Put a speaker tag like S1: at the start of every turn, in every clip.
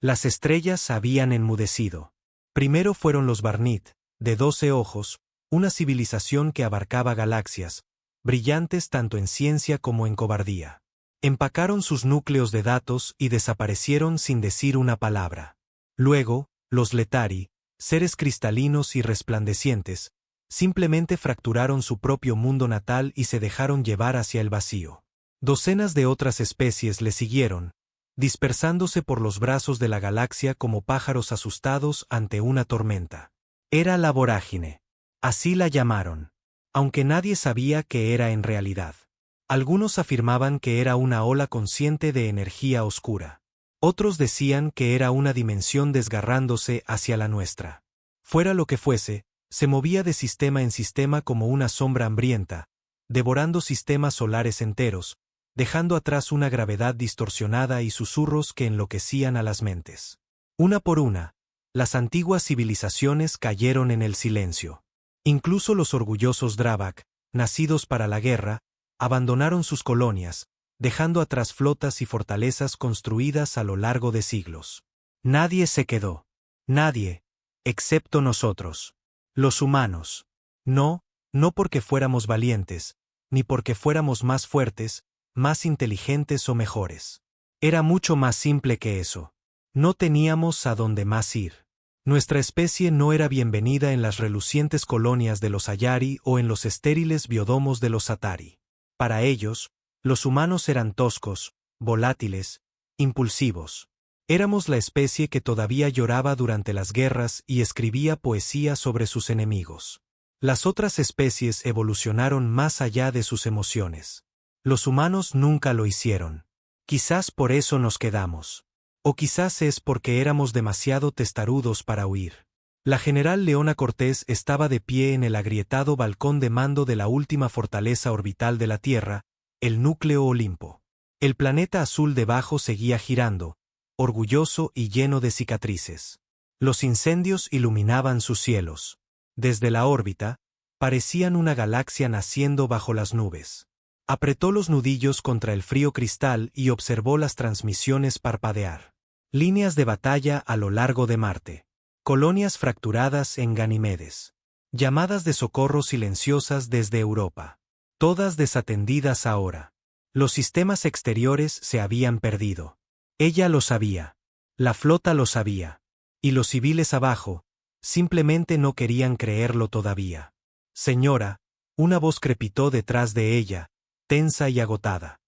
S1: Las estrellas habían enmudecido. Primero fueron los Barnid, de 12 ojos, una civilización que abarcaba galaxias, brillantes tanto en ciencia como en cobardía. Empacaron sus núcleos de datos y desaparecieron sin decir una palabra. Luego, los Letari, seres cristalinos y resplandecientes, simplemente fracturaron su propio mundo natal y se dejaron llevar hacia el vacío. Docenas de otras especies le siguieron, dispersándose por los brazos de la galaxia como pájaros asustados ante una tormenta. Era la vorágine. Así la llamaron. Aunque nadie sabía qué era en realidad. Algunos afirmaban que era una ola consciente de energía oscura. Otros decían que era una dimensión desgarrándose hacia la nuestra. Fuera lo que fuese, se movía de sistema en sistema como una sombra hambrienta, devorando sistemas solares enteros, dejando atrás una gravedad distorsionada y susurros que enloquecían a las mentes. Una por una, las antiguas civilizaciones cayeron en el silencio. Incluso los orgullosos Dravak, nacidos para la guerra, abandonaron sus colonias, dejando atrás flotas y fortalezas construidas a lo largo de siglos. Nadie se quedó. Nadie, excepto nosotros. Los humanos. No porque fuéramos valientes, ni porque fuéramos más fuertes, más inteligentes o mejores. Era mucho más simple que eso. No teníamos a dónde más ir. Nuestra especie no era bienvenida en las relucientes colonias de los Ayari o en los estériles biodomos de los Atari. Para ellos, los humanos eran toscos, volátiles, impulsivos. Éramos la especie que todavía lloraba durante las guerras y escribía poesía sobre sus enemigos. Las otras especies evolucionaron más allá de sus emociones. Los humanos nunca lo hicieron. Quizás por eso nos quedamos. O quizás es porque éramos demasiado testarudos para huir. La general Leona Cortés estaba de pie en el agrietado balcón de mando de la última fortaleza orbital de la Tierra, el núcleo Olimpo. El planeta azul debajo seguía girando, orgulloso y lleno de cicatrices. Los incendios iluminaban sus cielos. Desde la órbita, parecían una galaxia naciendo bajo las nubes. Apretó los nudillos contra el frío cristal y observó las transmisiones parpadear. Líneas de batalla a lo largo de Marte. Colonias fracturadas en Ganimedes. Llamadas de socorro silenciosas desde Europa. Todas desatendidas ahora. Los sistemas exteriores se habían perdido. Ella lo sabía. La flota lo sabía. Y los civiles abajo, simplemente no querían creerlo todavía. Señora, una voz crepitó detrás de ella, tensa y agotada.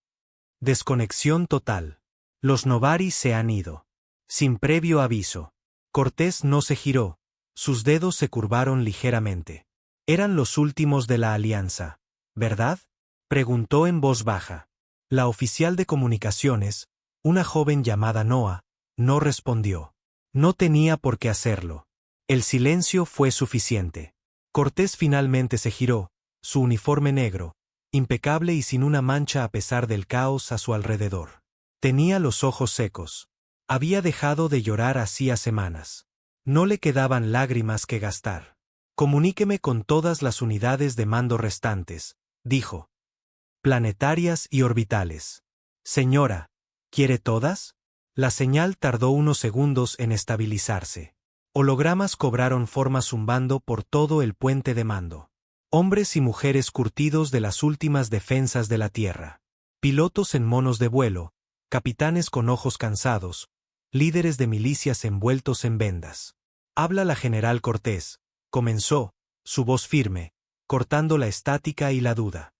S1: Desconexión total. Los Novari se han ido. Sin previo aviso. Cortés no se giró, sus dedos se curvaron ligeramente. Eran los últimos de la alianza, ¿verdad? Preguntó en voz baja. La oficial de comunicaciones, una joven llamada Noa, no respondió. No tenía por qué hacerlo. El silencio fue suficiente. Cortés finalmente se giró, su uniforme negro, impecable y sin una mancha a pesar del caos a su alrededor. Tenía los ojos secos. Había dejado de llorar hacía semanas. No le quedaban lágrimas que gastar. Comuníqueme con todas las unidades de mando restantes, dijo. Planetarias y orbitales. Señora, ¿quiere todas? La señal tardó unos segundos en estabilizarse. Hologramas cobraron forma zumbando por todo el puente de mando. Hombres y mujeres curtidos de las últimas defensas de la Tierra. Pilotos en monos de vuelo, capitanes con ojos cansados, líderes de milicias envueltos en vendas. Habla la general Cortés, comenzó, su voz firme, cortando la estática y la duda.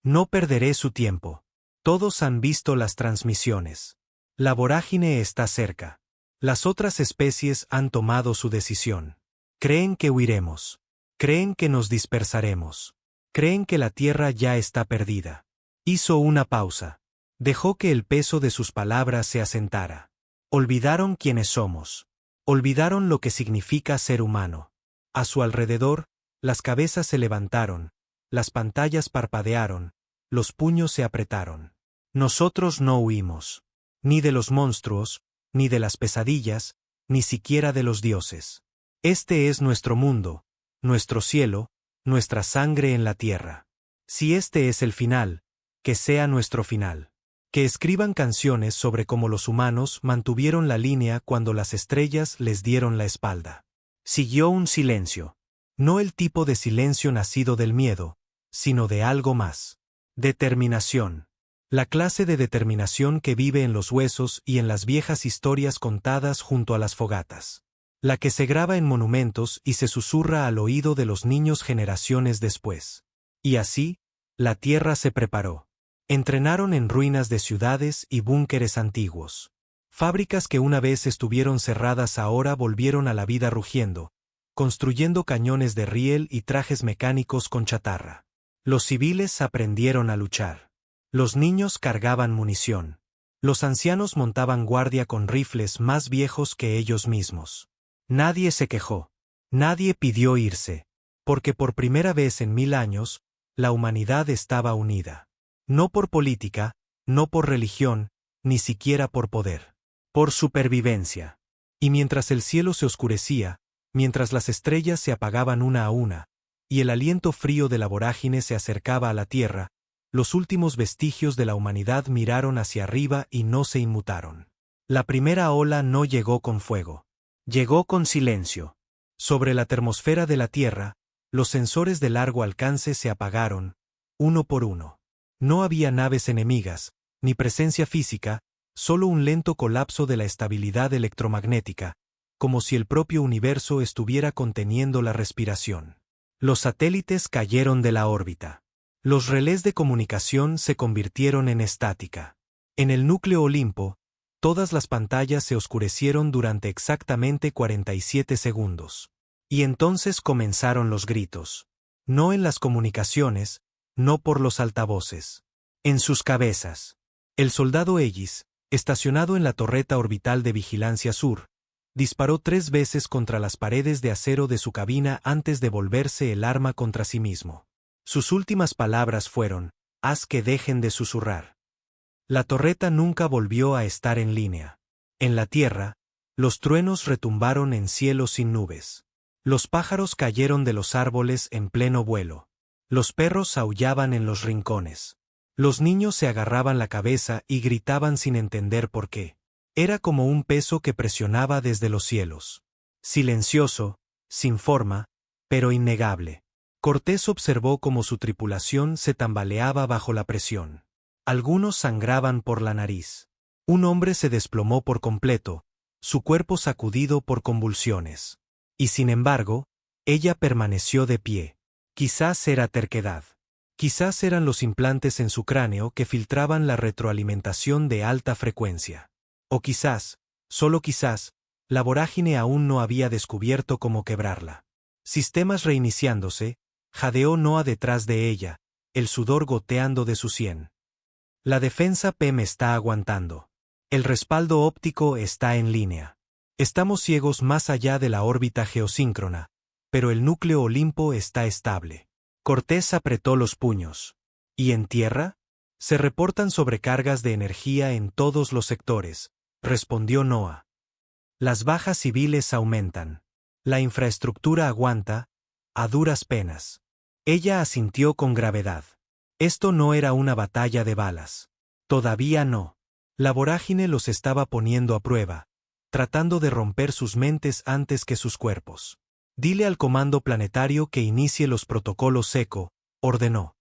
S1: No perderé su tiempo. Todos han visto las transmisiones. La vorágine está cerca. Las otras especies han tomado su decisión. Creen que huiremos. Creen que nos dispersaremos. Creen que la Tierra ya está perdida. Hizo una pausa. Dejó que el peso de sus palabras se asentara. Olvidaron quiénes somos. Olvidaron lo que significa ser humano. A su alrededor, las cabezas se levantaron, las pantallas parpadearon, los puños se apretaron. Nosotros no huimos. Ni de los monstruos, ni de las pesadillas, ni siquiera de los dioses. Este es nuestro mundo, nuestro cielo, nuestra sangre en la tierra. Si este es el final, que sea nuestro final. Que escriban canciones sobre cómo los humanos mantuvieron la línea cuando las estrellas les dieron la espalda. Siguió un silencio. No el tipo de silencio nacido del miedo, sino de algo más. Determinación. La clase de determinación que vive en los huesos y en las viejas historias contadas junto a las fogatas. La que se graba en monumentos y se susurra al oído de los niños generaciones después. Y así, la tierra se preparó. Entrenaron en ruinas de ciudades y búnkeres antiguos. Fábricas que una vez estuvieron cerradas ahora volvieron a la vida rugiendo, construyendo cañones de riel y trajes mecánicos con chatarra. Los civiles aprendieron a luchar. Los niños cargaban munición. Los ancianos montaban guardia con rifles más viejos que ellos mismos. Nadie se quejó. Nadie pidió irse. Porque por primera vez en 1000 años, la humanidad estaba unida. No por política, no por religión, ni siquiera por poder. Por supervivencia. Y mientras el cielo se oscurecía, mientras las estrellas se apagaban una a una, y el aliento frío de la vorágine se acercaba a la tierra, los últimos vestigios de la humanidad miraron hacia arriba y no se inmutaron. La primera ola no llegó con fuego. Llegó con silencio. Sobre la termosfera de la Tierra, los sensores de largo alcance se apagaron, uno por uno. No había naves enemigas, ni presencia física, solo un lento colapso de la estabilidad electromagnética, como si el propio universo estuviera conteniendo la respiración. Los satélites cayeron de la órbita. Los relés de comunicación se convirtieron en estática. En el núcleo Olimpo, todas las pantallas se oscurecieron durante exactamente 47 segundos. Y entonces comenzaron los gritos. No en las comunicaciones, no por los altavoces. En sus cabezas. El soldado Ellis, estacionado en la torreta orbital de Vigilancia Sur, disparó 3 veces contra las paredes de acero de su cabina antes de volverse el arma contra sí mismo. Sus últimas palabras fueron: «Haz que dejen de susurrar». La torreta nunca volvió a estar en línea. En la tierra, los truenos retumbaron en cielos sin nubes. Los pájaros cayeron de los árboles en pleno vuelo. Los perros aullaban en los rincones. Los niños se agarraban la cabeza y gritaban sin entender por qué. Era como un peso que presionaba desde los cielos. Silencioso, sin forma, pero innegable. Cortés observó cómo su tripulación se tambaleaba bajo la presión. Algunos sangraban por la nariz. Un hombre se desplomó por completo, su cuerpo sacudido por convulsiones. Y sin embargo, ella permaneció de pie. Quizás era terquedad. Quizás eran los implantes en su cráneo que filtraban la retroalimentación de alta frecuencia. O quizás, solo quizás, la vorágine aún no había descubierto cómo quebrarla. Sistemas reiniciándose, jadeó Noah detrás de ella, el sudor goteando de su sien. La defensa PEM está aguantando. El respaldo óptico está en línea. Estamos ciegos más allá de la órbita geosíncrona, pero el núcleo Olimpo está estable. Cortés apretó los puños. ¿Y en tierra? Se reportan sobrecargas de energía en todos los sectores, respondió Noah. Las bajas civiles aumentan. La infraestructura aguanta, a duras penas. Ella asintió con gravedad. Esto no era una batalla de balas. Todavía no. La vorágine los estaba poniendo a prueba, tratando de romper sus mentes antes que sus cuerpos. Dile al comando planetario que inicie los protocolos ECO, ordenó.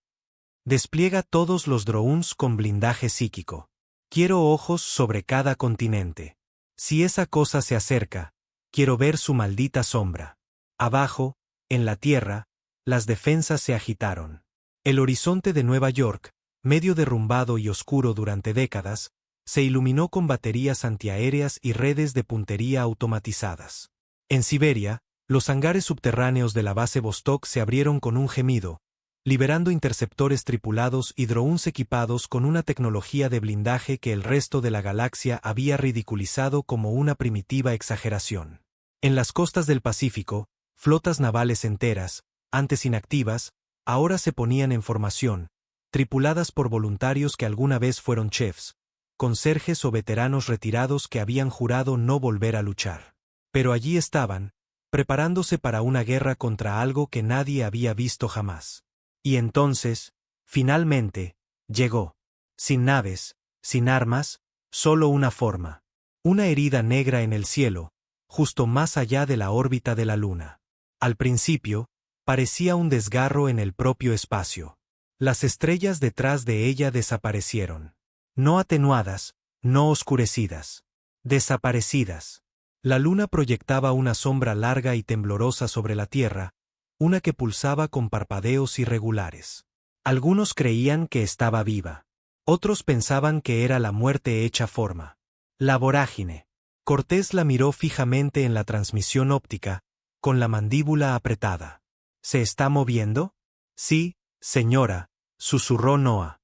S1: Despliega todos los drones con blindaje psíquico. Quiero ojos sobre cada continente. Si esa cosa se acerca, quiero ver su maldita sombra. Abajo, en la tierra, las defensas se agitaron. El horizonte de Nueva York, medio derrumbado y oscuro durante décadas, se iluminó con baterías antiaéreas y redes de puntería automatizadas. En Siberia, los hangares subterráneos de la base Vostok se abrieron con un gemido, liberando interceptores tripulados y drones equipados con una tecnología de blindaje que el resto de la galaxia había ridiculizado como una primitiva exageración. En las costas del Pacífico, flotas navales enteras, antes inactivas, ahora se ponían en formación, tripuladas por voluntarios que alguna vez fueron chefs, conserjes o veteranos retirados que habían jurado no volver a luchar. Pero allí estaban, preparándose para una guerra contra algo que nadie había visto jamás. Y entonces, finalmente, llegó. Sin naves, Sin armas, solo una forma. Una herida negra en el cielo, justo más allá de la órbita de la luna. Al principio, parecía un desgarro en el propio espacio. Las estrellas detrás de ella desaparecieron. No atenuadas, no oscurecidas. Desaparecidas. La luna proyectaba una sombra larga y temblorosa sobre la Tierra, una que pulsaba con parpadeos irregulares. Algunos creían que estaba viva. Otros pensaban que era la muerte hecha forma. La vorágine. Cortés la miró fijamente en la transmisión óptica, con la mandíbula apretada. ¿Se está moviendo? Sí, señora, susurró Noah.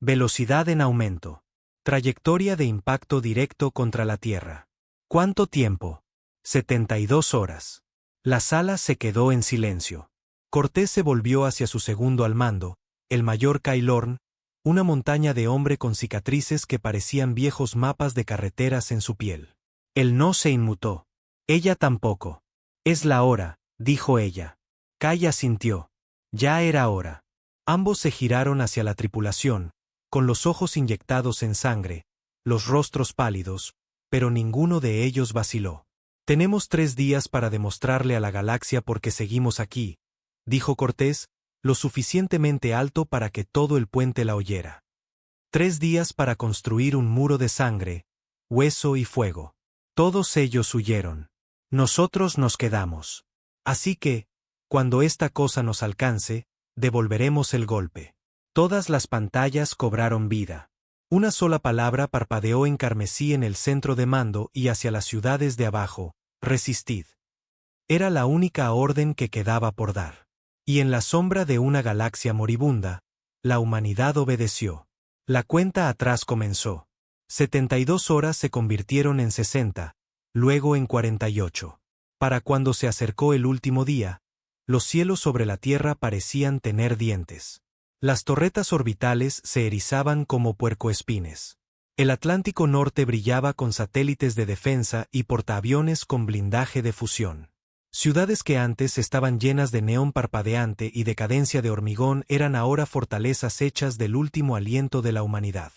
S1: Velocidad en aumento. Trayectoria de impacto directo contra la Tierra. ¿Cuánto tiempo? 72 horas. La sala se quedó en silencio. Cortés se volvió hacia su segundo al mando, el mayor Cailorn, una montaña de hombre con cicatrices que parecían viejos mapas de carreteras en su piel. Él no se inmutó. Ella tampoco. Es la hora, dijo ella. Kai asintió. Ya era hora. Ambos se giraron hacia la tripulación, con los ojos inyectados en sangre, los rostros pálidos, pero ninguno de ellos vaciló. Tenemos 3 días para demostrarle a la galaxia por qué seguimos aquí, dijo Cortés, lo suficientemente alto para que todo el puente la oyera. 3 días para construir un muro de sangre, hueso y fuego. Todos ellos huyeron. Nosotros nos quedamos. Así que, cuando esta cosa nos alcance, devolveremos el golpe. Todas las pantallas cobraron vida. Una sola palabra parpadeó en carmesí en el centro de mando y hacia las ciudades de abajo: resistid. Era la única orden que quedaba por dar. Y en la sombra de una galaxia moribunda, la humanidad obedeció. La cuenta atrás comenzó. 72 horas se convirtieron en 60, luego en 48. Para cuando se acercó el último día, los cielos sobre la Tierra parecían tener dientes. Las torretas orbitales se erizaban como puercoespines. El Atlántico Norte brillaba con satélites de defensa y portaaviones con blindaje de fusión. Ciudades que antes estaban llenas de neón parpadeante y de cadencia de hormigón eran ahora fortalezas hechas del último aliento de la humanidad.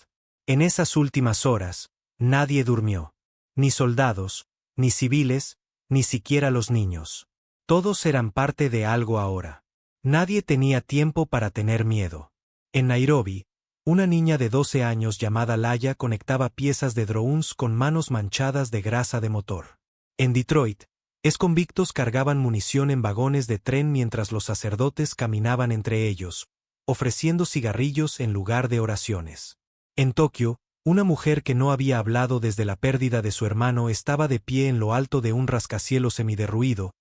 S1: En esas últimas horas, nadie durmió. Ni soldados, ni civiles, ni siquiera los niños. Todos eran parte de algo ahora. Nadie tenía tiempo para tener miedo. En Nairobi, una niña de 12 años llamada Laia conectaba piezas de drones con manos manchadas de grasa de motor. En Detroit, exconvictos cargaban munición en vagones de tren mientras los sacerdotes caminaban entre ellos, ofreciendo cigarrillos en lugar de oraciones. En Tokio, una mujer que no había hablado desde la pérdida de su hermano estaba de pie en lo alto de un rascacielos semiderruido,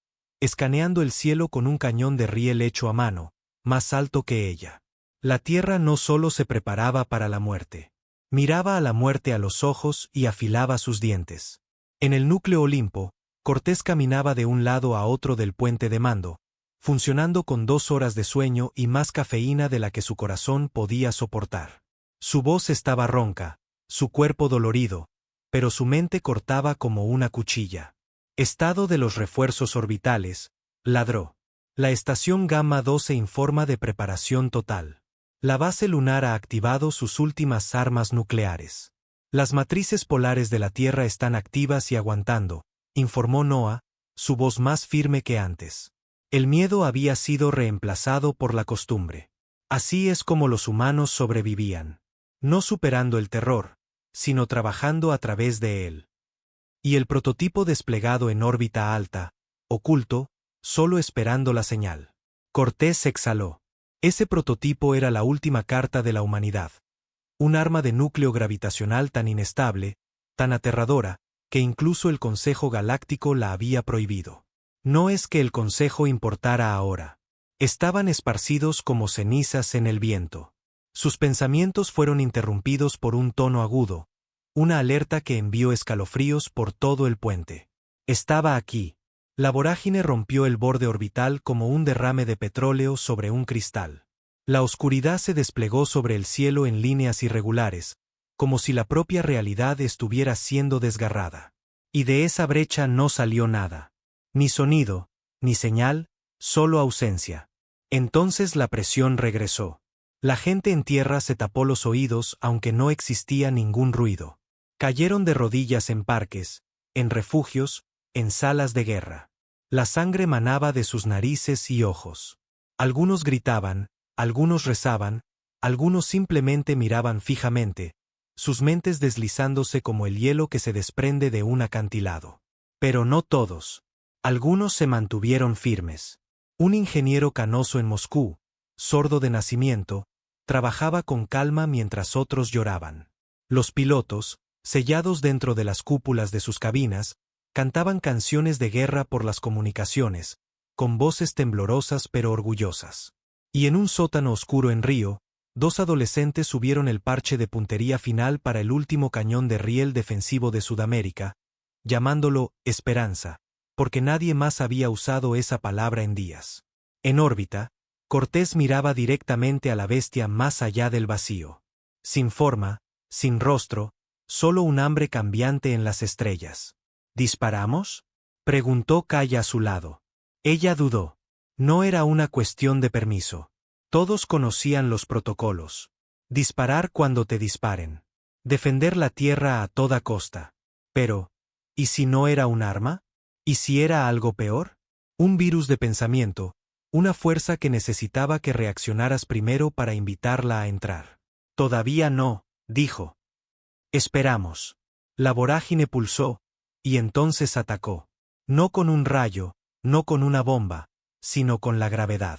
S1: escaneando el cielo con un cañón de riel hecho a mano, más alto que ella. La Tierra no solo se preparaba para la muerte. Miraba a la muerte a los ojos y afilaba sus dientes. En el núcleo Olimpo, Cortés caminaba de un lado a otro del puente de mando, funcionando con 2 horas de sueño y más cafeína de la que su corazón podía soportar. Su voz estaba ronca, su cuerpo dolorido, pero su mente cortaba como una cuchilla. Estado de los refuerzos orbitales, ladró. La estación Gamma 12 informa de preparación total. La base lunar ha activado sus últimas armas nucleares. Las matrices polares de la Tierra están activas y aguantando, informó Noah, su voz más firme que antes. El miedo había sido reemplazado por la costumbre. Así es como los humanos sobrevivían. No superando el terror, sino trabajando a través de él. Y el prototipo desplegado en órbita alta, oculto, solo esperando la señal. Cortés exhaló. Ese prototipo era la última carta de la humanidad. Un arma de núcleo gravitacional tan inestable, tan aterradora, que incluso el Consejo Galáctico la había prohibido. No es que el Consejo importara ahora. Estaban esparcidos como cenizas en el viento. Sus pensamientos fueron interrumpidos por un tono agudo, una alerta que envió escalofríos por todo el puente. Estaba aquí. La vorágine rompió el borde orbital como un derrame de petróleo sobre un cristal. La oscuridad se desplegó sobre el cielo en líneas irregulares, como si la propia realidad estuviera siendo desgarrada. Y de esa brecha no salió nada. Ni sonido, ni señal, solo ausencia. Entonces la presión regresó. La gente en tierra se tapó los oídos aunque no existía ningún ruido. Cayeron de rodillas en parques, en refugios, en salas de guerra. La sangre manaba de sus narices y ojos. Algunos gritaban, algunos rezaban, algunos simplemente miraban fijamente, sus mentes deslizándose como el hielo que se desprende de un acantilado. Pero no todos. Algunos se mantuvieron firmes. Un ingeniero canoso en Moscú, sordo de nacimiento, trabajaba con calma mientras otros lloraban. Los pilotos, sellados dentro de las cúpulas de sus cabinas, cantaban canciones de guerra por las comunicaciones, con voces temblorosas pero orgullosas. Y en un sótano oscuro en Río, dos adolescentes subieron el parche de puntería final para el último cañón de riel defensivo de Sudamérica, llamándolo Esperanza, porque nadie más había usado esa palabra en días. En órbita, Cortés miraba directamente a la bestia más allá del vacío. Sin forma, sin rostro, solo un hambre cambiante en las estrellas. ¿Disparamos?, preguntó Kaya a su lado. Ella dudó. No era una cuestión de permiso. Todos conocían los protocolos. Disparar cuando te disparen. Defender la tierra a toda costa. Pero, ¿y si no era un arma? ¿Y si era algo peor? Un virus de pensamiento, una fuerza que necesitaba que reaccionaras primero para invitarla a entrar. Todavía no, dijo. Esperamos. La vorágine pulsó, y entonces atacó. No con un rayo, no con una bomba, sino con la gravedad.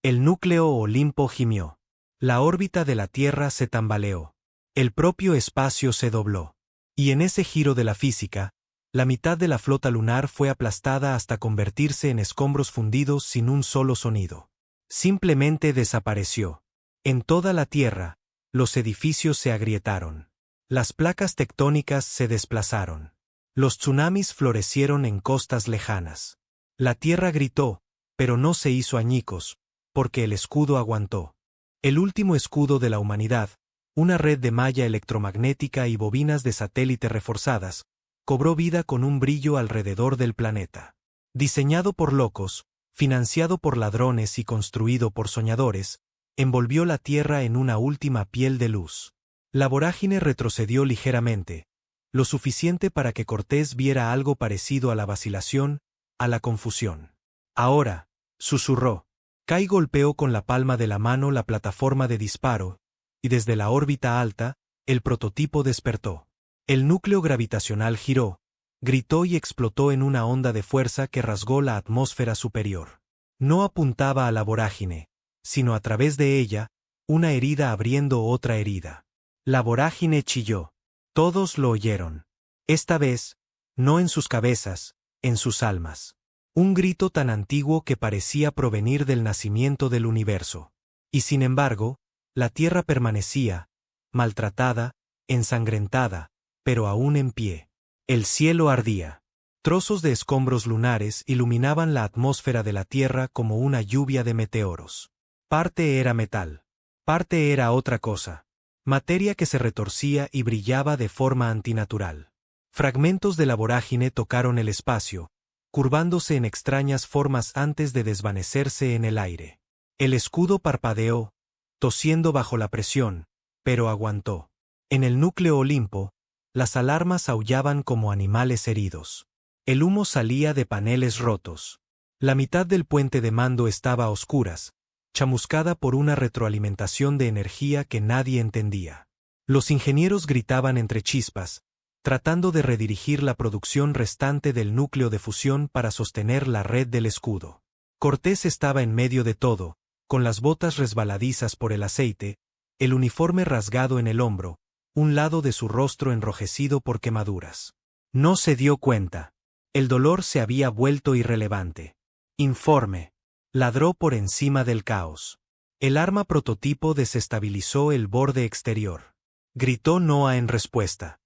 S1: El núcleo Olimpo gimió. La órbita de la Tierra se tambaleó. El propio espacio se dobló. Y en ese giro de la física, la mitad de la flota lunar fue aplastada hasta convertirse en escombros fundidos sin un solo sonido. Simplemente desapareció. En toda la Tierra, los edificios se agrietaron. Las placas tectónicas se desplazaron. Los tsunamis florecieron en costas lejanas. La Tierra gritó, pero no se hizo añicos, porque el escudo aguantó. El último escudo de la humanidad, una red de malla electromagnética y bobinas de satélite reforzadas, cobró vida con un brillo alrededor del planeta. Diseñado por locos, financiado por ladrones y construido por soñadores, envolvió la Tierra en una última piel de luz. La vorágine retrocedió ligeramente, lo suficiente para que Cortés viera algo parecido a la vacilación, a la confusión. Ahora, susurró. Kai golpeó con la palma de la mano la plataforma de disparo, y desde la órbita alta, el prototipo despertó. El núcleo gravitacional giró, gritó y explotó en una onda de fuerza que rasgó la atmósfera superior. No apuntaba a la vorágine, sino a través de ella, una herida abriendo otra herida. La vorágine chilló. Todos lo oyeron. Esta vez, no en sus cabezas, en sus almas. Un grito tan antiguo que parecía provenir del nacimiento del universo. Y sin embargo, la Tierra permanecía, maltratada, ensangrentada, pero aún en pie. El cielo ardía. Trozos de escombros lunares iluminaban la atmósfera de la Tierra como una lluvia de meteoros. Parte era metal. Parte era otra cosa. Materia que se retorcía y brillaba de forma antinatural. Fragmentos de la vorágine tocaron el espacio, curvándose en extrañas formas antes de desvanecerse en el aire. El escudo parpadeó, tosiendo bajo la presión, pero aguantó. En el núcleo Olimpo, las alarmas aullaban como animales heridos. El humo salía de paneles rotos. La mitad del puente de mando estaba a oscuras, chamuscada por una retroalimentación de energía que nadie entendía. Los ingenieros gritaban entre chispas, tratando de redirigir la producción restante del núcleo de fusión para sostener la red del escudo. Cortés estaba en medio de todo, con las botas resbaladizas por el aceite, el uniforme rasgado en el hombro, un lado de su rostro enrojecido por quemaduras. No se dio cuenta. El dolor se había vuelto irrelevante. Informe. Ladró por encima del caos. El arma prototipo desestabilizó el borde exterior. Gritó Noah en respuesta.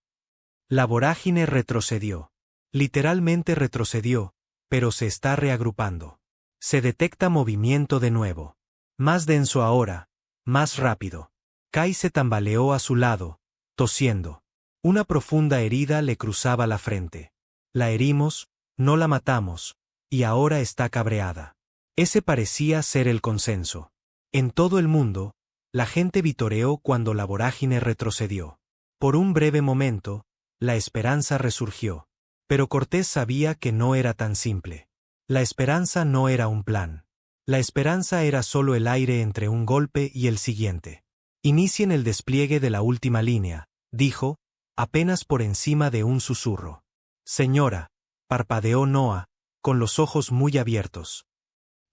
S1: La vorágine retrocedió. Literalmente retrocedió, pero se está reagrupando. Se detecta movimiento de nuevo. Más denso ahora, más rápido. Kai se tambaleó a su lado, tosiendo. Una profunda herida le cruzaba la frente. La herimos, no la matamos, y ahora está cabreada. Ese parecía ser el consenso. En todo el mundo, La gente vitoreó cuando la vorágine retrocedió. Por un breve momento, la esperanza resurgió. Pero Cortés sabía que no era tan simple. La esperanza no era un plan. La esperanza era solo el aire entre un golpe y el siguiente. Inicien el despliegue de la última línea, dijo, apenas por encima de un susurro. Señora, parpadeó Noah, con los ojos muy abiertos.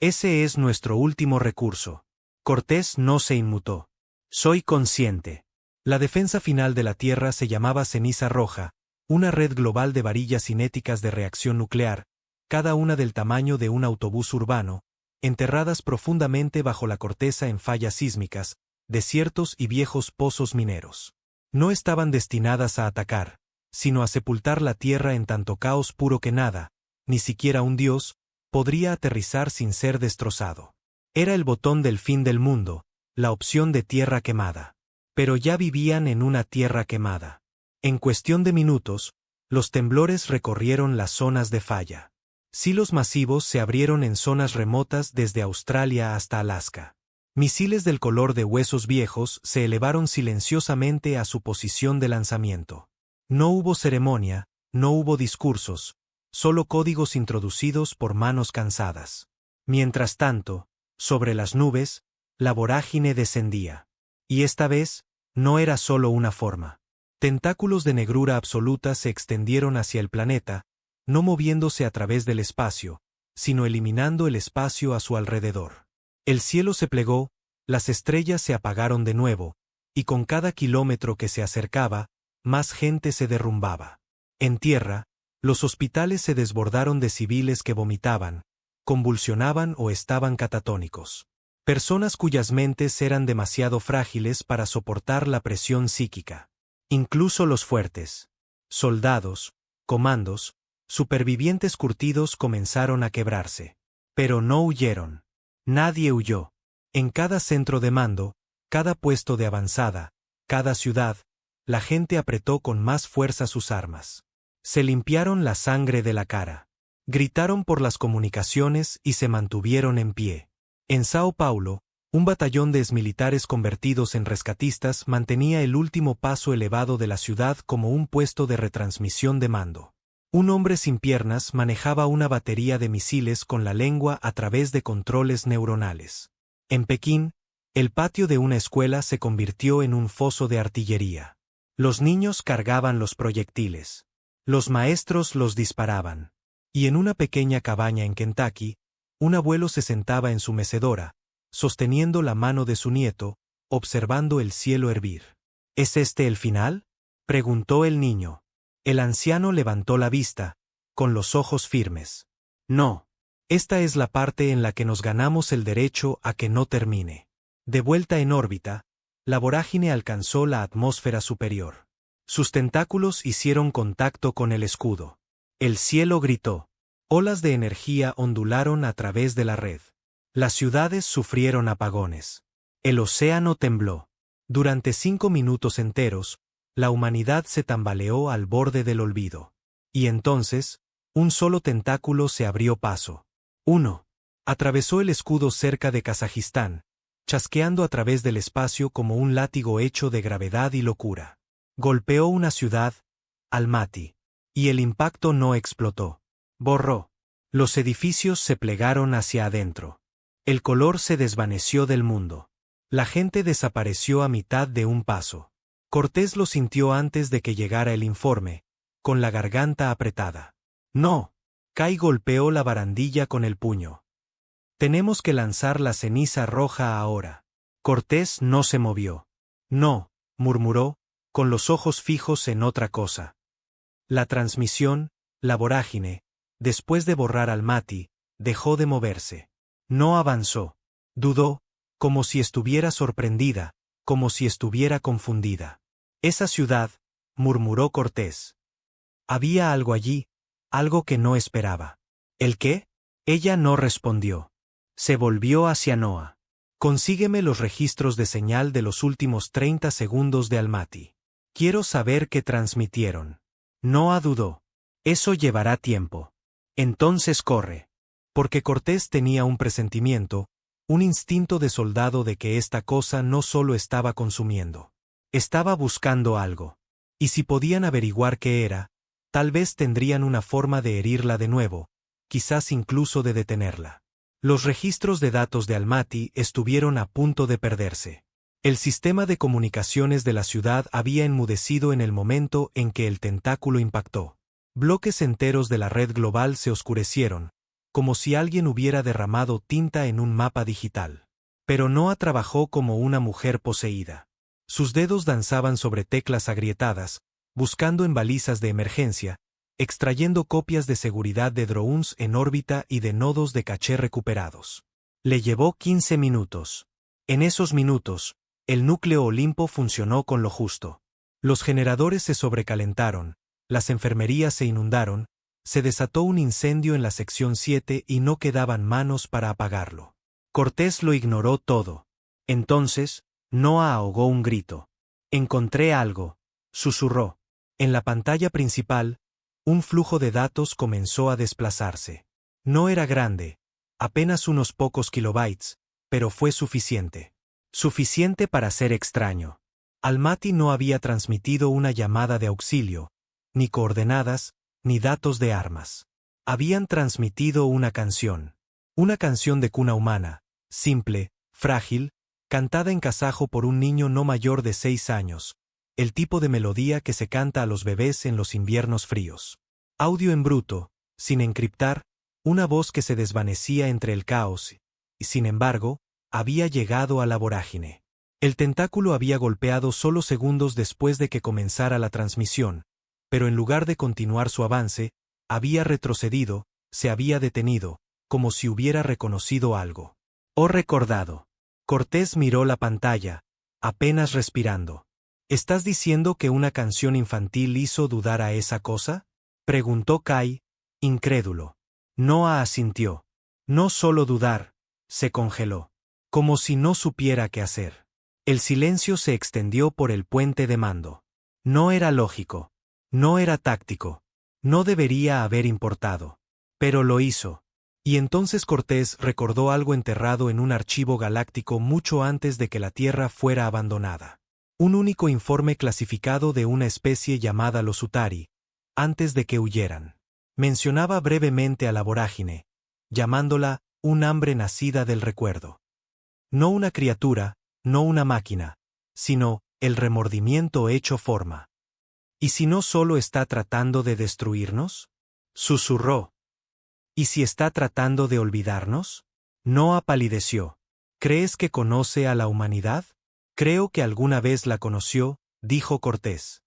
S1: Ese es nuestro último recurso. Cortés no se inmutó. Soy consciente. La defensa final de la Tierra se llamaba Ceniza Roja, una red global de varillas cinéticas de reacción nuclear, cada una del tamaño de un autobús urbano, enterradas profundamente bajo la corteza en fallas sísmicas, desiertos y viejos pozos mineros. No estaban destinadas a atacar, sino a sepultar la Tierra en tanto caos puro que nada, ni siquiera un dios, podría aterrizar sin ser destrozado. Era el botón del fin del mundo, la opción de tierra quemada. Pero ya vivían en una tierra quemada. En cuestión de minutos, los temblores recorrieron las zonas de falla. Silos masivos se abrieron en zonas remotas desde Australia hasta Alaska. Misiles del color de huesos viejos se elevaron silenciosamente a su posición de lanzamiento. No hubo ceremonia, no hubo discursos, solo códigos introducidos por manos cansadas. Mientras tanto, sobre las nubes, la vorágine descendía. Y esta vez, no era solo una forma. Tentáculos de negrura absoluta se extendieron hacia el planeta, no moviéndose a través del espacio, sino eliminando el espacio a su alrededor. El cielo se plegó, las estrellas se apagaron de nuevo, y con cada kilómetro que se acercaba, más gente se derrumbaba. En tierra, los hospitales se desbordaron de civiles que vomitaban, convulsionaban o estaban catatónicos. Personas cuyas mentes eran demasiado frágiles para soportar la presión psíquica. Incluso los fuertes. Soldados, comandos, supervivientes curtidos comenzaron a quebrarse. Pero no huyeron. Nadie huyó. En cada centro de mando, cada puesto de avanzada, cada ciudad, la gente apretó con más fuerza sus armas. Se limpiaron la sangre de la cara. Gritaron por las comunicaciones y se mantuvieron en pie. En Sao Paulo, un batallón de exmilitares convertidos en rescatistas mantenía el último paso elevado de la ciudad como un puesto de retransmisión de mando. Un hombre sin piernas manejaba una batería de misiles con la lengua a través de controles neuronales. En Pekín, el patio de una escuela se convirtió en un foso de artillería. Los niños cargaban los proyectiles. Los maestros los disparaban. Y en una pequeña cabaña en Kentucky, un abuelo se sentaba en su mecedora, sosteniendo la mano de su nieto, observando el cielo hervir. ¿Es este el final?, preguntó el niño. El anciano levantó la vista, con los ojos firmes. No. Esta es la parte en la que nos ganamos el derecho a que no termine. De vuelta en órbita, la vorágine alcanzó la atmósfera superior. Sus tentáculos hicieron contacto con el escudo. El cielo gritó. Olas de energía ondularon a través de la red. Las ciudades sufrieron apagones. El océano tembló. Durante 5 minutos enteros, la humanidad se tambaleó al borde del olvido. Y entonces, un solo tentáculo se abrió paso. Uno. Atravesó el escudo cerca de Kazajistán, chasqueando a través del espacio como un látigo hecho de gravedad y locura. Golpeó una ciudad, Almaty. Y el impacto no explotó. Borró. Los edificios se plegaron hacia adentro. El color se desvaneció del mundo. La gente desapareció a mitad de un paso. Cortés lo sintió antes de que llegara el informe, con la garganta apretada. No. Kai golpeó la barandilla con el puño. Tenemos que lanzar la ceniza roja ahora. Cortés no se movió. No, murmuró, con los ojos fijos en otra cosa. La transmisión, la vorágine, después de borrar Almaty, dejó de moverse. No avanzó. Dudó, como si estuviera sorprendida, como si estuviera confundida. Esa ciudad, murmuró Cortés. Había algo allí, algo que no esperaba. ¿El qué? Ella no respondió. Se volvió hacia Noah. Consígueme los registros de señal de los últimos 30 segundos de Almaty. Quiero saber qué transmitieron. Noah dudó. Eso llevará tiempo. Entonces corre. Porque Cortés tenía un presentimiento, un instinto de soldado de que esta cosa no solo estaba consumiendo. Estaba buscando algo. Y si podían averiguar qué era, tal vez tendrían una forma de herirla de nuevo, quizás incluso de detenerla. Los registros de datos de Almaty estuvieron a punto de perderse. El sistema de comunicaciones de la ciudad había enmudecido en el momento en que el tentáculo impactó. Bloques enteros de la red global se oscurecieron, como si alguien hubiera derramado tinta en un mapa digital. Pero Noah trabajó como una mujer poseída. Sus dedos danzaban sobre teclas agrietadas, buscando en balizas de emergencia, extrayendo copias de seguridad de drones en órbita y de nodos de caché recuperados. Le llevó 15 minutos. En esos minutos, el núcleo Olimpo funcionó con lo justo. Los generadores se sobrecalentaron, las enfermerías se inundaron, se desató un incendio en la sección 7 y no quedaban manos para apagarlo. Cortés lo ignoró todo. Entonces, Noah ahogó un grito. «Encontré algo», susurró. En la pantalla principal, un flujo de datos comenzó a desplazarse. No era grande, apenas unos pocos kilobytes, pero fue suficiente. Suficiente para ser extraño. Almaty no había transmitido una llamada de auxilio, ni coordenadas, ni datos de armas. Habían transmitido una canción. Una canción de cuna humana, simple, frágil, cantada en kazajo por un niño no mayor de 6 años, el tipo de melodía que se canta a los bebés en los inviernos fríos. Audio en bruto, sin encriptar, una voz que se desvanecía entre el caos, y sin embargo, había llegado a la vorágine. El tentáculo había golpeado solo segundos después de que comenzara la transmisión, pero en lugar de continuar su avance, había retrocedido, se había detenido, como si hubiera reconocido algo. «Oh, recordado». Cortés miró la pantalla, apenas respirando. ¿Estás diciendo que una canción infantil hizo dudar a esa cosa?, preguntó Kai, incrédulo. Noah asintió. No solo dudar, se congeló. Como si no supiera qué hacer. El silencio se extendió por el puente de mando. No era lógico. No era táctico. No debería haber importado. Pero lo hizo. Y entonces Cortés recordó algo enterrado en un archivo galáctico mucho antes de que la Tierra fuera abandonada. Un único informe clasificado de una especie llamada los Utari, antes de que huyeran. Mencionaba brevemente a la vorágine, llamándola un hambre nacida del recuerdo. No una criatura, no una máquina, sino el remordimiento hecho forma. ¿Y si no solo está tratando de destruirnos?, susurró. ¿Y si está tratando de olvidarnos? Noah palideció. ¿Crees que conoce a la humanidad? Creo que alguna vez la conoció, dijo Cortés.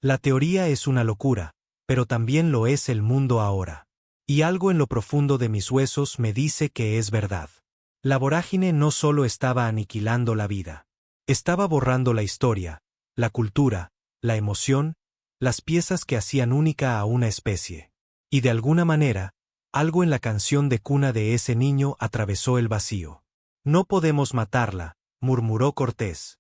S1: La teoría es una locura, pero también lo es el mundo ahora. Y algo en lo profundo de mis huesos me dice que es verdad. La vorágine no solo estaba aniquilando la vida. Estaba borrando la historia, la cultura, la emoción, las piezas que hacían única a una especie. Y de alguna manera, algo en la canción de cuna de ese niño atravesó el vacío. No podemos matarla, murmuró Cortés.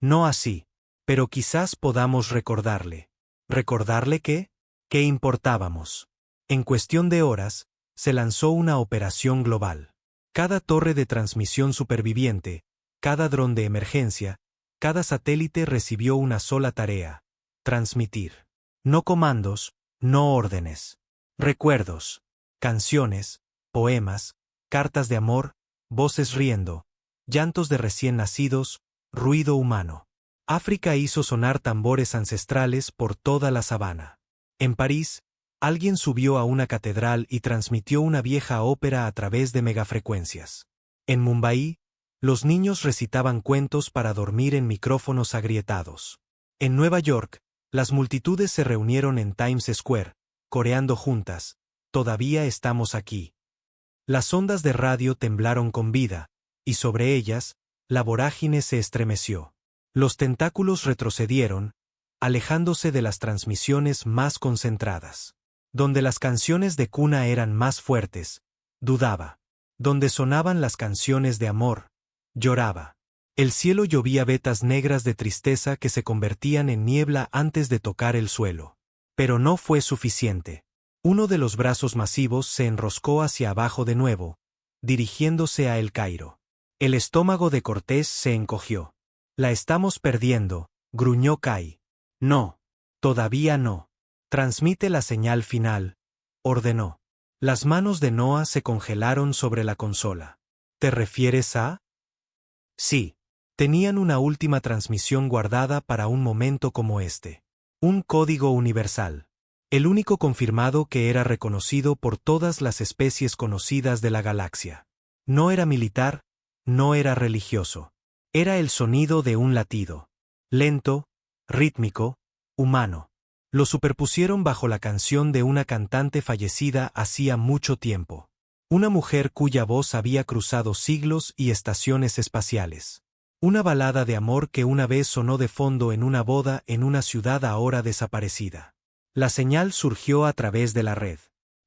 S1: No así. Pero quizás podamos recordarle. ¿Recordarle qué? ¿Qué importábamos? En cuestión de horas, se lanzó una operación global. Cada torre de transmisión superviviente, cada dron de emergencia, cada satélite recibió una sola tarea: transmitir. No comandos, no órdenes. Recuerdos, canciones, poemas, cartas de amor, voces riendo, llantos de recién nacidos, ruido humano. África hizo sonar tambores ancestrales por toda la sabana. En París, alguien subió a una catedral y transmitió una vieja ópera a través de megafrecuencias. En Mumbai, los niños recitaban cuentos para dormir en micrófonos agrietados. En Nueva York, las multitudes se reunieron en Times Square, coreando juntas: «Todavía estamos aquí». Las ondas de radio temblaron con vida, y sobre ellas, la vorágine se estremeció. Los tentáculos retrocedieron, alejándose de las transmisiones más concentradas. Donde las canciones de cuna eran más fuertes, dudaba. Donde sonaban las canciones de amor, lloraba. El cielo llovía vetas negras de tristeza que se convertían en niebla antes de tocar el suelo. Pero no fue suficiente. Uno de los brazos masivos se enroscó hacia abajo de nuevo, dirigiéndose a El Cairo. El estómago de Cortés se encogió. La estamos perdiendo, gruñó Cai. No. Todavía no. Transmite la señal final, ordenó. Las manos de Noah se congelaron sobre la consola. ¿Te refieres a? Sí. Tenían una última transmisión guardada para un momento como este. Un código universal. El único confirmado que era reconocido por todas las especies conocidas de la galaxia. No era militar, no era religioso. Era el sonido de un latido. Lento, rítmico, humano. Lo superpusieron bajo la canción de una cantante fallecida hacía mucho tiempo. Una mujer cuya voz había cruzado siglos y estaciones espaciales. Una balada de amor que una vez sonó de fondo en una boda en una ciudad ahora desaparecida. La señal surgió a través de la red.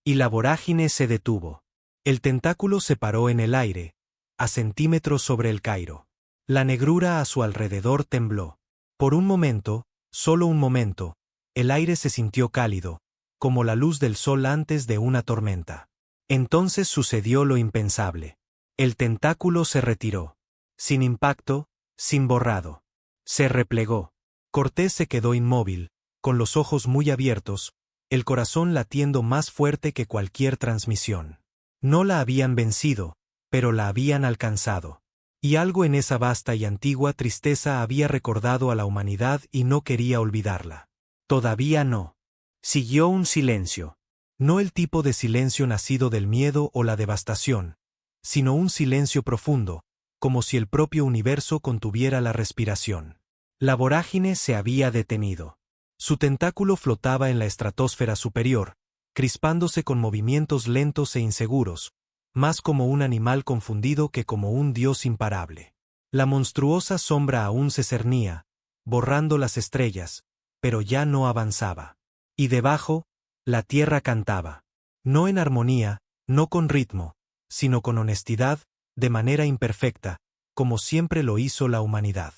S1: Y la vorágine se detuvo. El tentáculo se paró en el aire, a centímetros sobre El Cairo. La negrura a su alrededor tembló. Por un momento, solo un momento, el aire se sintió cálido, como la luz del sol antes de una tormenta. Entonces sucedió lo impensable. El tentáculo se retiró. Sin impacto, sin borrado. Se replegó. Cortés se quedó inmóvil, con los ojos muy abiertos, el corazón latiendo más fuerte que cualquier transmisión. No la habían vencido, pero la habían alcanzado. Y algo en esa vasta y antigua tristeza había recordado a la humanidad y no quería olvidarla. Todavía no. Siguió un silencio. No el tipo de silencio nacido del miedo o la devastación, sino un silencio profundo, como si el propio universo contuviera la respiración. La vorágine se había detenido. Su tentáculo flotaba en la estratosfera superior, crispándose con movimientos lentos e inseguros, más como un animal confundido que como un dios imparable. La monstruosa sombra aún se cernía, borrando las estrellas, pero ya no avanzaba. Y debajo, la tierra cantaba. No en armonía, no con ritmo, sino con honestidad, de manera imperfecta, como siempre lo hizo la humanidad.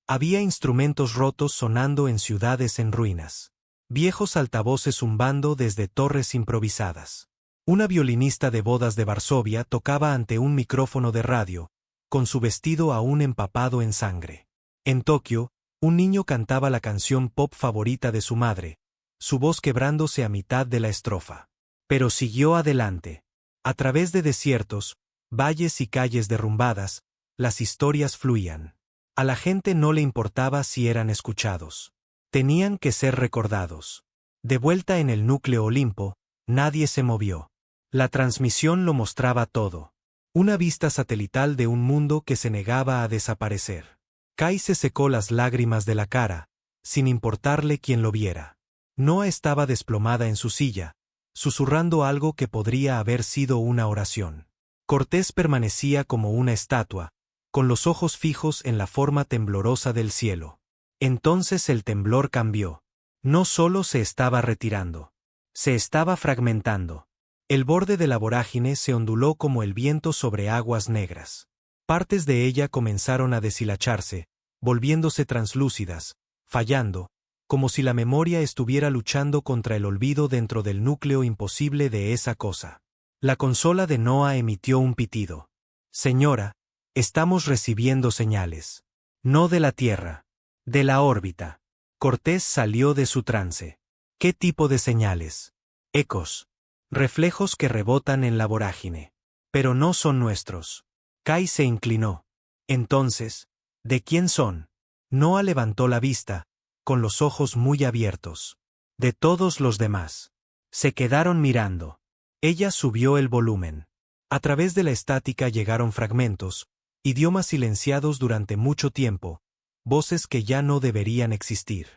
S1: Había instrumentos rotos sonando en ciudades en ruinas. Viejos altavoces zumbando desde torres improvisadas. Una violinista de bodas de Varsovia tocaba ante un micrófono de radio, con su vestido aún empapado en sangre. En Tokio, un niño cantaba la canción pop favorita de su madre, su voz quebrándose a mitad de la estrofa. Pero siguió adelante. A través de desiertos, valles y calles derrumbadas, las historias fluían. A la gente no le importaba si eran escuchados. Tenían que ser recordados. De vuelta en el núcleo Olimpo, nadie se movió. La transmisión lo mostraba todo. Una vista satelital de un mundo que se negaba a desaparecer. Kai se secó las lágrimas de la cara, sin importarle quién lo viera. Noa estaba desplomada en su silla, susurrando algo que podría haber sido una oración. Cortés permanecía como una estatua, con los ojos fijos en la forma temblorosa del cielo. Entonces el temblor cambió. No solo se estaba retirando, se estaba fragmentando. El borde de la vorágine se onduló como el viento sobre aguas negras. Partes de ella comenzaron a deshilacharse, volviéndose translúcidas, fallando, como si la memoria estuviera luchando contra el olvido dentro del núcleo imposible de esa cosa. La consola de Noah emitió un pitido. Señora, estamos recibiendo señales. No de la Tierra, de la órbita. Cortés salió de su trance. ¿Qué tipo de señales? Ecos. Reflejos que rebotan en la vorágine. Pero no son nuestros. Kai se inclinó. Entonces, ¿de quién son? Noah levantó la vista, con los ojos muy abiertos. De todos los demás. Se quedaron mirando. Ella subió el volumen. A través de la estática llegaron fragmentos, idiomas silenciados durante mucho tiempo, voces que ya no deberían existir.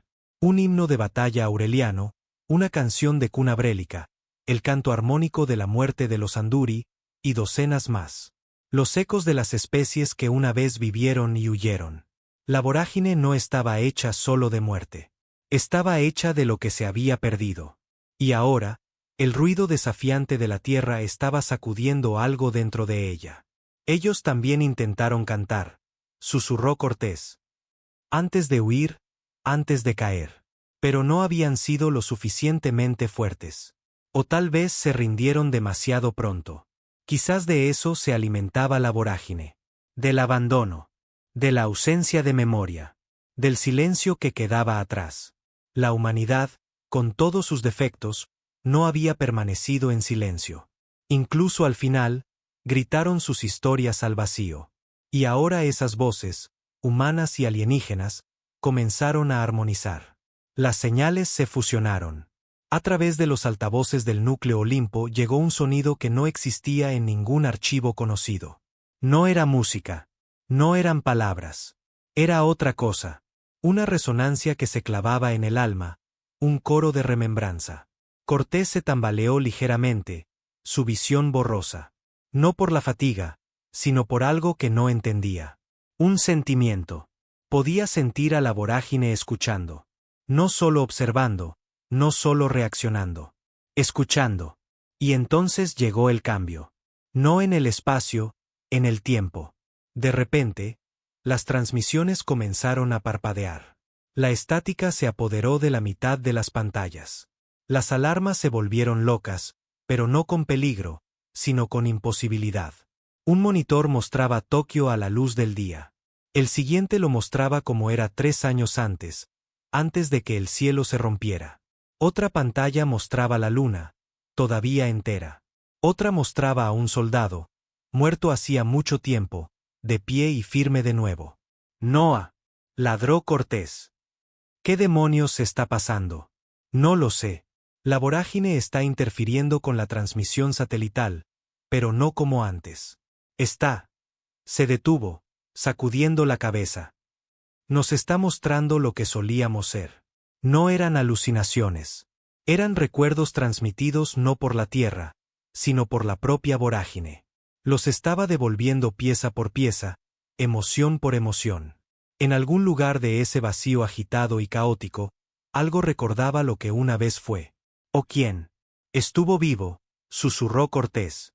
S1: Un himno de batalla aureliano, una canción de cuna brélica, el canto armónico de la muerte de los Anduri, y docenas más. Los ecos de las especies que una vez vivieron y huyeron. La vorágine no estaba hecha solo de muerte. Estaba hecha de lo que se había perdido. Y ahora, el ruido desafiante de la tierra estaba sacudiendo algo dentro de ella. Ellos también intentaron cantar, susurró Cortés. Antes de huir, antes de caer. Pero no habían sido lo suficientemente fuertes. O tal vez se rindieron demasiado pronto. Quizás de eso se alimentaba la vorágine. Del abandono. De la ausencia de memoria. Del silencio que quedaba atrás. La humanidad, con todos sus defectos, no había permanecido en silencio. Incluso al final, gritaron sus historias al vacío. Y ahora esas voces, humanas y alienígenas, comenzaron a armonizar. Las señales se fusionaron. A través de los altavoces del núcleo Olimpo llegó un sonido que no existía en ningún archivo conocido. No era música. No eran palabras. Era otra cosa. Una resonancia que se clavaba en el alma, un coro de remembranza. Cortés se tambaleó ligeramente, su visión borrosa. No por la fatiga, sino por algo que no entendía. Un sentimiento. Podía sentir a la vorágine escuchando. No solo observando, no solo reaccionando. Escuchando. Y entonces llegó el cambio. No en el espacio, en el tiempo. De repente, las transmisiones comenzaron a parpadear. La estática se apoderó de la mitad de las pantallas. Las alarmas se volvieron locas, pero no con peligro, sino con imposibilidad. Un monitor mostraba Tokio a la luz del día. El siguiente lo mostraba como era 3 años antes de que el cielo se rompiera. Otra pantalla mostraba la luna, todavía entera. Otra mostraba a un soldado, muerto hacía mucho tiempo, de pie y firme de nuevo. «Noah», ladró Cortés. «¿Qué demonios está pasando?» «No lo sé. La vorágine está interfiriendo con la transmisión satelital, pero no como antes. Está». Se detuvo, sacudiendo la cabeza. «Nos está mostrando lo que solíamos ser». No eran alucinaciones. Eran recuerdos transmitidos no por la Tierra, sino por la propia vorágine. Los estaba devolviendo pieza por pieza, emoción por emoción. En algún lugar de ese vacío agitado y caótico, algo recordaba lo que una vez fue. ¿O quién? Estuvo vivo, susurró Cortés.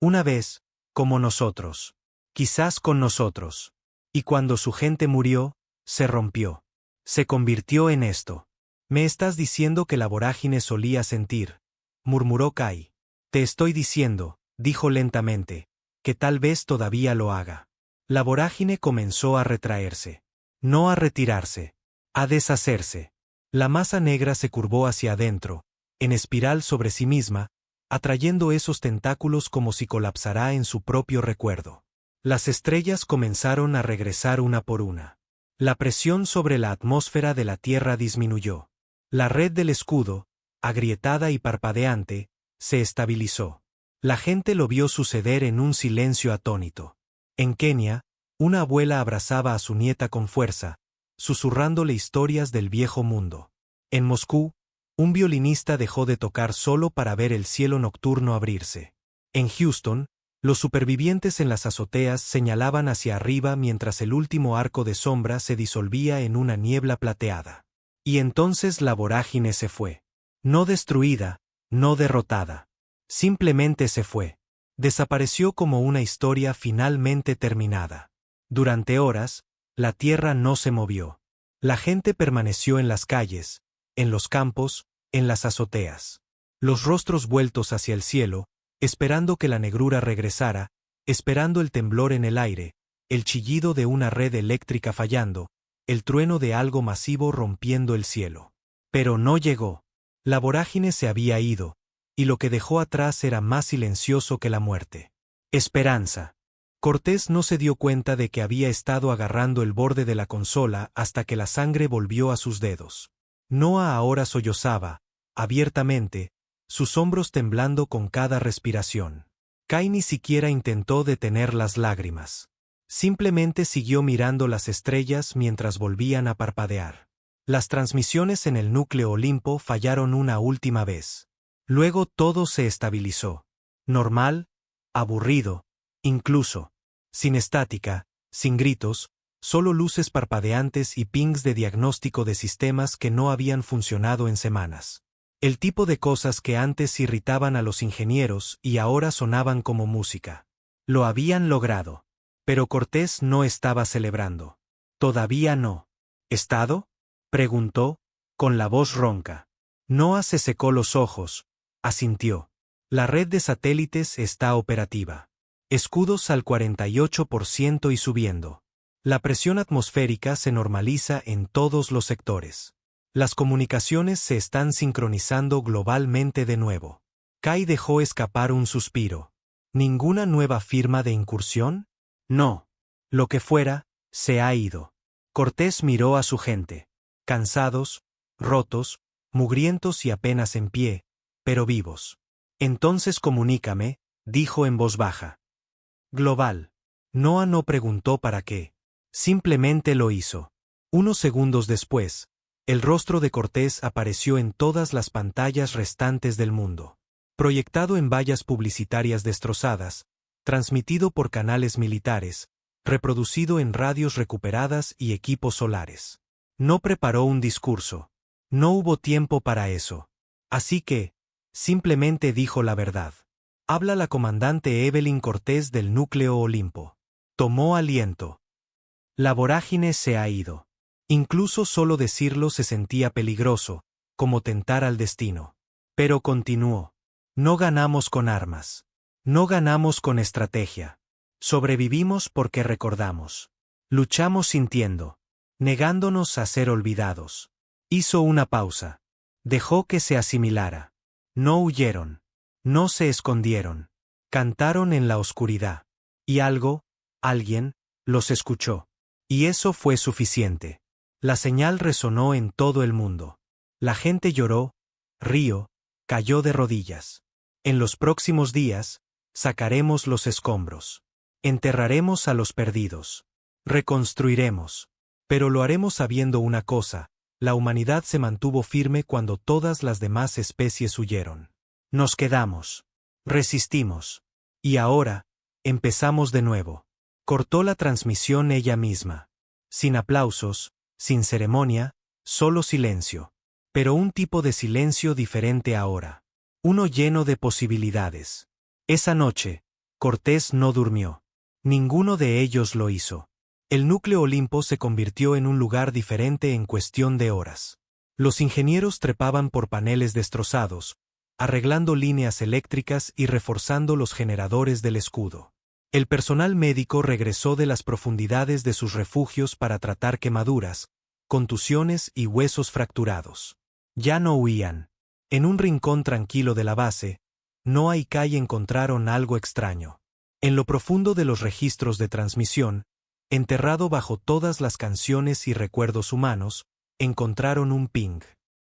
S1: Una vez, como nosotros. Quizás con nosotros. Y cuando su gente murió, se rompió. Se convirtió en esto. «Me estás diciendo que la vorágine solía sentir», murmuró Kai. «Te estoy diciendo», dijo lentamente, «que tal vez todavía lo haga». La vorágine comenzó a retraerse. No a retirarse. A deshacerse. La masa negra se curvó hacia adentro, en espiral sobre sí misma, atrayendo esos tentáculos como si colapsara en su propio recuerdo. Las estrellas comenzaron a regresar una por una. La presión sobre la atmósfera de la Tierra disminuyó. La red del escudo, agrietada y parpadeante, se estabilizó. La gente lo vio suceder en un silencio atónito. En Kenia, una abuela abrazaba a su nieta con fuerza, susurrándole historias del viejo mundo. En Moscú, un violinista dejó de tocar solo para ver el cielo nocturno abrirse. En Houston, los supervivientes en las azoteas señalaban hacia arriba mientras el último arco de sombra se disolvía en una niebla plateada. Y entonces la vorágine se fue. No destruida, no derrotada. Simplemente se fue. Desapareció como una historia finalmente terminada. Durante horas, la tierra no se movió. La gente permaneció en las calles, en los campos, en las azoteas. Los rostros vueltos hacia el cielo, esperando que la negrura regresara, esperando el temblor en el aire, el chillido de una red eléctrica fallando, el trueno de algo masivo rompiendo el cielo. Pero no llegó. La vorágine se había ido, y lo que dejó atrás era más silencioso que la muerte. Esperanza. Cortés no se dio cuenta de que había estado agarrando el borde de la consola hasta que la sangre volvió a sus dedos. Noah ahora sollozaba, abiertamente, sus hombros temblando con cada respiración. Kai ni siquiera intentó detener las lágrimas. Simplemente siguió mirando las estrellas mientras volvían a parpadear. Las transmisiones en el núcleo Olimpo fallaron una última vez. Luego todo se estabilizó. Normal, aburrido, incluso. Sin estática, sin gritos, solo luces parpadeantes y pings de diagnóstico de sistemas que no habían funcionado en semanas. El tipo de cosas que antes irritaban a los ingenieros y ahora sonaban como música. Lo habían logrado. Pero Cortés no estaba celebrando. Todavía no. ¿Estado? Preguntó, con la voz ronca. Noah se secó los ojos, asintió. La red de satélites está operativa. Escudos al 48% y subiendo. La presión atmosférica se normaliza en todos los sectores. Las comunicaciones se están sincronizando globalmente de nuevo. Kai dejó escapar un suspiro. ¿Ninguna nueva firma de incursión? No. Lo que fuera, se ha ido. Cortés miró a su gente. Cansados, rotos, mugrientos y apenas en pie, pero vivos. Entonces comunícame, dijo en voz baja. Global. Noah no preguntó para qué. Simplemente lo hizo. Unos segundos después, el rostro de Cortés apareció en todas las pantallas restantes del mundo. Proyectado en vallas publicitarias destrozadas, transmitido por canales militares, reproducido en radios recuperadas y equipos solares. No preparó un discurso. No hubo tiempo para eso. Así que, simplemente dijo la verdad. Habla la comandante Evelyn Cortés del Núcleo Olimpo. Tomó aliento. La vorágine se ha ido. Incluso solo decirlo se sentía peligroso, como tentar al destino. Pero continuó. No ganamos con armas. No ganamos con estrategia. Sobrevivimos porque recordamos. Luchamos sintiendo. Negándonos a ser olvidados. Hizo una pausa. Dejó que se asimilara. No huyeron. No se escondieron. Cantaron en la oscuridad. Y alguien, los escuchó. Y eso fue suficiente. La señal resonó en todo el mundo. La gente lloró, rió, cayó de rodillas. En los próximos días, sacaremos los escombros. Enterraremos a los perdidos. Reconstruiremos. Pero lo haremos sabiendo una cosa, la humanidad se mantuvo firme cuando todas las demás especies huyeron. Nos quedamos. Resistimos. Y ahora, empezamos de nuevo. Cortó la transmisión ella misma. Sin aplausos, sin ceremonia, solo silencio. Pero un tipo de silencio diferente ahora. Uno lleno de posibilidades. Esa noche, Cortés no durmió. Ninguno de ellos lo hizo. El núcleo Olimpo se convirtió en un lugar diferente en cuestión de horas. Los ingenieros trepaban por paneles destrozados, arreglando líneas eléctricas y reforzando los generadores del escudo. El personal médico regresó de las profundidades de sus refugios para tratar quemaduras, contusiones y huesos fracturados. Ya no huían. En un rincón tranquilo de la base, Noah y Kai encontraron algo extraño. En lo profundo de los registros de transmisión, enterrado bajo todas las canciones y recuerdos humanos, encontraron un ping.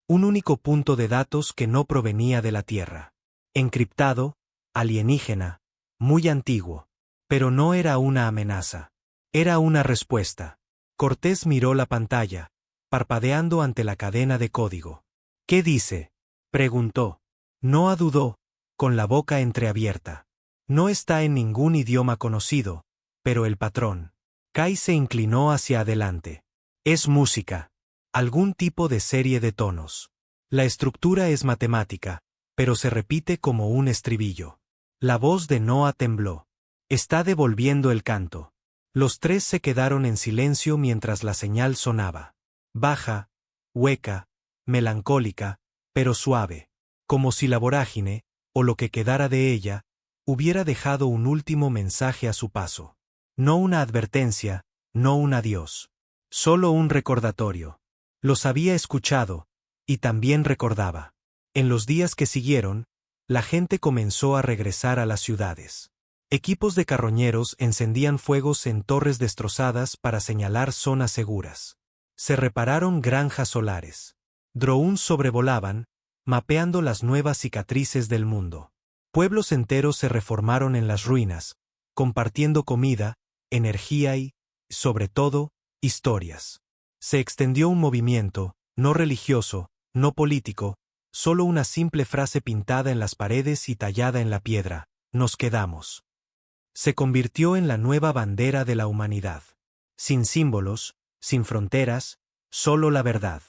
S1: Un único punto de datos que no provenía de la Tierra. Encriptado, alienígena, muy antiguo. Pero no era una amenaza. Era una respuesta. Cortés miró la pantalla, parpadeando ante la cadena de código. ¿Qué dice?, preguntó. Noah dudó, con la boca entreabierta. No está en ningún idioma conocido, pero el patrón. Kai se inclinó hacia adelante. Es música. Algún tipo de serie de tonos. La estructura es matemática, pero se repite como un estribillo. La voz de Noah tembló. Está devolviendo el canto. Los tres se quedaron en silencio mientras la señal sonaba. Baja, hueca, melancólica, pero suave. Como si la vorágine, o lo que quedara de ella, hubiera dejado un último mensaje a su paso. No una advertencia, no un adiós. Solo un recordatorio. Los había escuchado, y también recordaba. En los días que siguieron, la gente comenzó a regresar a las ciudades. Equipos de carroñeros encendían fuegos en torres destrozadas para señalar zonas seguras. Se repararon granjas solares. Drones sobrevolaban, mapeando las nuevas cicatrices del mundo. Pueblos enteros se reformaron en las ruinas, compartiendo comida, energía y, sobre todo, historias. Se extendió un movimiento, no religioso, no político, solo una simple frase pintada en las paredes y tallada en la piedra: nos quedamos. Se convirtió en la nueva bandera de la humanidad. Sin símbolos, sin fronteras, solo la verdad.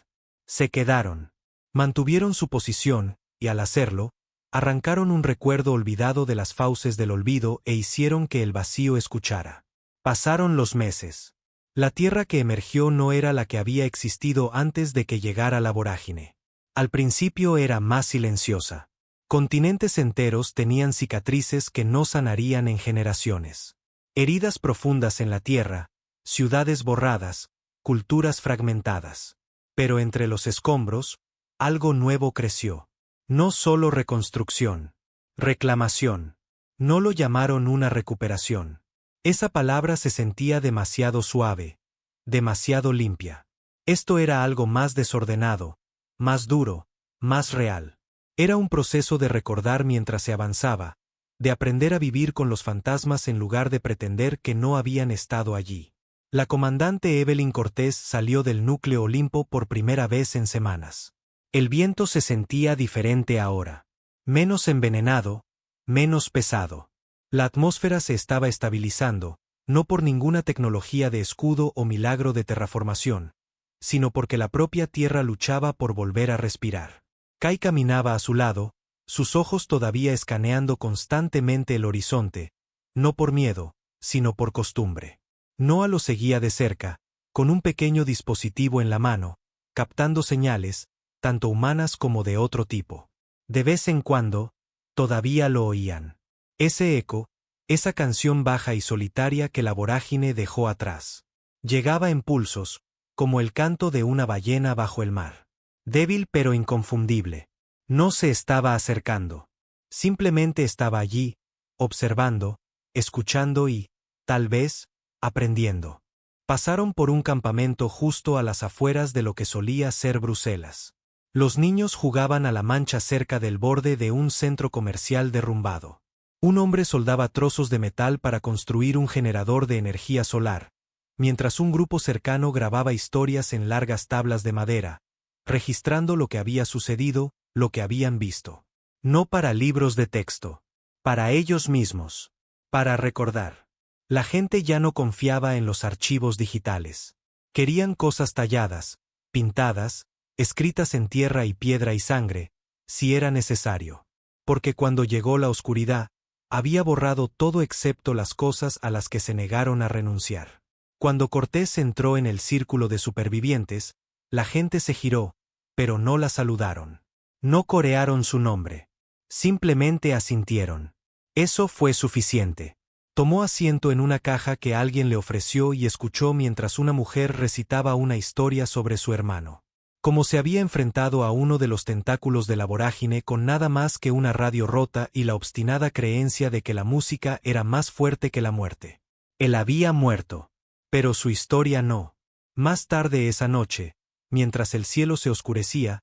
S1: Se quedaron. Mantuvieron su posición, y al hacerlo, arrancaron un recuerdo olvidado de las fauces del olvido e hicieron que el vacío escuchara. Pasaron los meses. La tierra que emergió no era la que había existido antes de que llegara la vorágine. Al principio era más silenciosa. Continentes enteros tenían cicatrices que no sanarían en generaciones. Heridas profundas en la tierra, ciudades borradas, culturas fragmentadas. Pero entre los escombros, algo nuevo creció. No solo reconstrucción. Reclamación. No lo llamaron una recuperación. Esa palabra se sentía demasiado suave, demasiado limpia. Esto era algo más desordenado, más duro, más real. Era un proceso de recordar mientras se avanzaba, de aprender a vivir con los fantasmas en lugar de pretender que no habían estado allí. La comandante Evelyn Cortés salió del núcleo Olimpo por primera vez en semanas. El viento se sentía diferente ahora. Menos envenenado, menos pesado. La atmósfera se estaba estabilizando, no por ninguna tecnología de escudo o milagro de terraformación, sino porque la propia tierra luchaba por volver a respirar. Kai caminaba a su lado, sus ojos todavía escaneando constantemente el horizonte, no por miedo, sino por costumbre. Noah lo seguía de cerca, con un pequeño dispositivo en la mano, captando señales, tanto humanas como de otro tipo. De vez en cuando, todavía lo oían. Ese eco, esa canción baja y solitaria que la vorágine dejó atrás. Llegaba en pulsos, como el canto de una ballena bajo el mar. Débil pero inconfundible. No se estaba acercando. Simplemente estaba allí, observando, escuchando y, tal vez, aprendiendo. Pasaron por un campamento justo a las afueras de lo que solía ser Bruselas. Los niños jugaban a la mancha cerca del borde de un centro comercial derrumbado. Un hombre soldaba trozos de metal para construir un generador de energía solar, mientras un grupo cercano grababa historias en largas tablas de madera, registrando lo que había sucedido, lo que habían visto. No para libros de texto. Para ellos mismos. Para recordar. La gente ya no confiaba en los archivos digitales. Querían cosas talladas, pintadas, escritas en tierra y piedra y sangre, si era necesario. Porque cuando llegó la oscuridad, había borrado todo excepto las cosas a las que se negaron a renunciar. Cuando Cortés entró en el círculo de supervivientes, la gente se giró, pero no la saludaron. No corearon su nombre. Simplemente asintieron. Eso fue suficiente. Tomó asiento en una caja que alguien le ofreció y escuchó mientras una mujer recitaba una historia sobre su hermano. Como se había enfrentado a uno de los tentáculos de la vorágine con nada más que una radio rota y la obstinada creencia de que la música era más fuerte que la muerte. Él había muerto. Pero su historia no. Más tarde esa noche, mientras el cielo se oscurecía,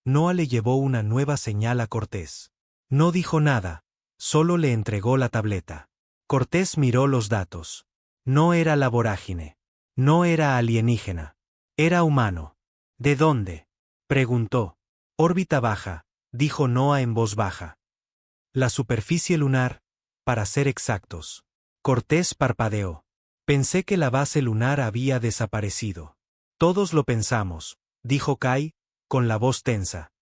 S1: Noah le llevó una nueva señal a Cortés. No dijo nada, solo le entregó la tableta. Cortés miró los datos. No era la vorágine. No era alienígena. Era humano. ¿De dónde?, preguntó. Órbita baja, dijo Noah en voz baja. La superficie lunar, para ser exactos. Cortés parpadeó. Pensé que la base lunar había desaparecido. Todos lo pensamos, dijo Kai, con la voz tensa.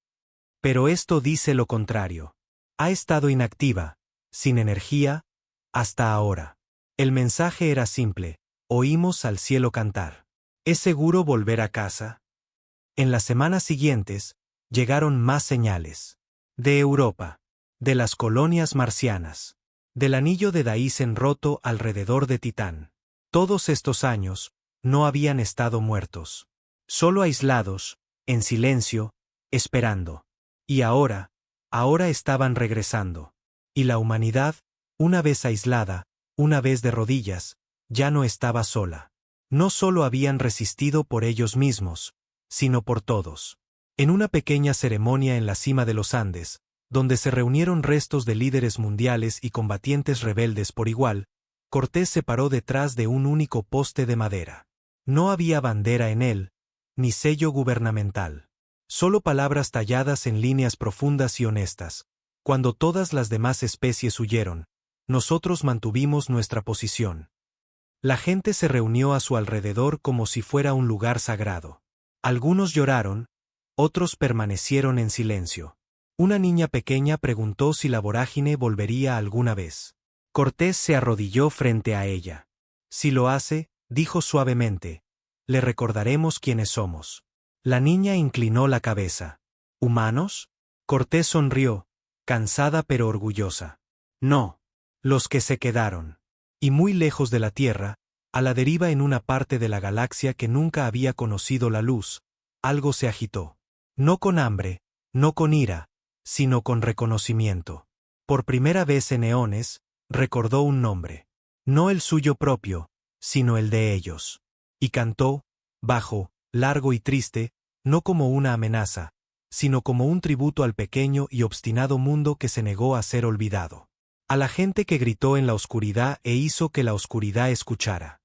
S1: Pero esto dice lo contrario. Ha estado inactiva, sin energía, hasta ahora. El mensaje era simple: oímos al cielo cantar. ¿Es seguro volver a casa? En las semanas siguientes, llegaron más señales. De Europa. De las colonias marcianas. Del anillo de Daisen roto alrededor de Titán. Todos estos años, no habían estado muertos. Solo aislados, en silencio, esperando. Y ahora estaban regresando. Y la humanidad, una vez aislada, una vez de rodillas, ya no estaba sola. No solo habían resistido por ellos mismos, sino por todos. En una pequeña ceremonia en la cima de los Andes, donde se reunieron restos de líderes mundiales y combatientes rebeldes por igual, Cortés se paró detrás de un único poste de madera. No había bandera en él, ni sello gubernamental. Solo palabras talladas en líneas profundas y honestas. Cuando todas las demás especies huyeron, nosotros mantuvimos nuestra posición. La gente se reunió a su alrededor como si fuera un lugar sagrado. Algunos lloraron, otros permanecieron en silencio. Una niña pequeña preguntó si la vorágine volvería alguna vez. Cortés se arrodilló frente a ella. Si lo hace, dijo suavemente, le recordaremos quiénes somos. La niña inclinó la cabeza. ¿Humanos? Cortés sonrió, cansada pero orgullosa. No. Los que se quedaron. Y muy lejos de la Tierra, a la deriva en una parte de la galaxia que nunca había conocido la luz, algo se agitó. No con hambre, no con ira, sino con reconocimiento. Por primera vez en eones, recordó un nombre. No el suyo propio, sino el de ellos. Y cantó, bajo, largo y triste, no como una amenaza, sino como un tributo al pequeño y obstinado mundo que se negó a ser olvidado. A la gente que gritó en la oscuridad e hizo que la oscuridad escuchara.